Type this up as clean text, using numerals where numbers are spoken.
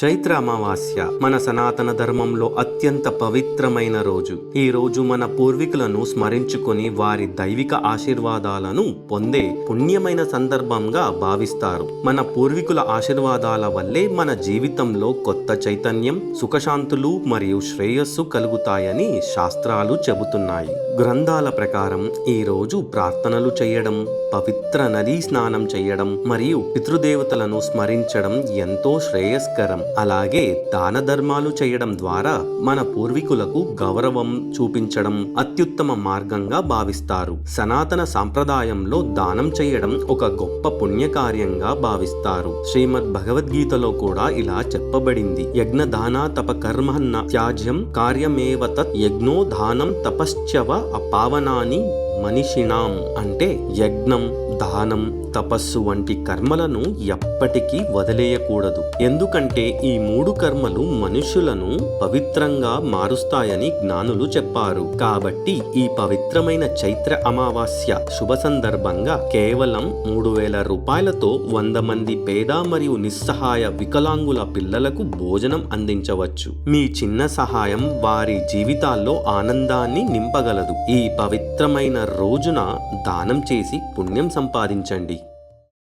చైత్ర అమావాస్య మన సనాతన ధర్మంలో అత్యంత పవిత్రమైన రోజు. ఈ రోజు మన పూర్వీకులను స్మరించుకొని వారి దైవిక ఆశీర్వాదాలను పొందే పుణ్యమైన సందర్భంగా భావిస్తారు. మన పూర్వీకుల ఆశీర్వాదాల వల్లే మన జీవితంలో కొత్త చైతన్యం, సుఖశాంతులు మరియు శ్రేయస్సు కలుగుతాయని శాస్త్రాలు చెబుతున్నాయి. గ్రంథాల ప్రకారం ఈ రోజు ప్రార్థనలు చేయడం, పవిత్ర నదీ స్నానం చేయడం మరియు పితృదేవతలను స్మరించడం ఎంతో శ్రేయస్కరం. అలాగే దాన ధర్మాలు చేయడం ద్వారా మన పూర్వీకులకు గౌరవం చూపించడం అత్యుత్తమ మార్గంగా భావిస్తారు. సనాతన సాంప్రదాయంలో దానం చేయడం ఒక గొప్ప పుణ్యకార్యంగా భావిస్తారు. శ్రీమద్ భగవద్గీతలో కూడా ఇలా చెప్పబడింది, యజ్ఞ దాన తప కర్మన్న త్యాజ్యం కార్యమేవ తత్ యజ్ఞో దానం తపశ్చవ అపావనాని మనిషిణాం. అంటే యజ్ఞం, దానం, తపస్సు వంటి కర్మలను ఎప్పటికీ వదిలేయకూడదు. ఎందుకంటే ఈ మూడు కర్మలు మనుషులను పవిత్రంగా మారుస్తాయని జ్ఞానులు చెప్పారు. కాబట్టి ఈ పవిత్రమైన చైత్ర అమావాస్య శుభ సందర్భంగా కేవలం 3000 రూపాయలతో 100 మంది పేద మరియు నిస్సహాయ వికలాంగుల పిల్లలకు భోజనం అందించవచ్చు. మీ చిన్న సహాయం వారి జీవితాల్లో ఆనందాన్ని నింపగలదు. ఈ పవిత్రమైన రోజున దానం చేసి పుణ్యం సంపాదించండి.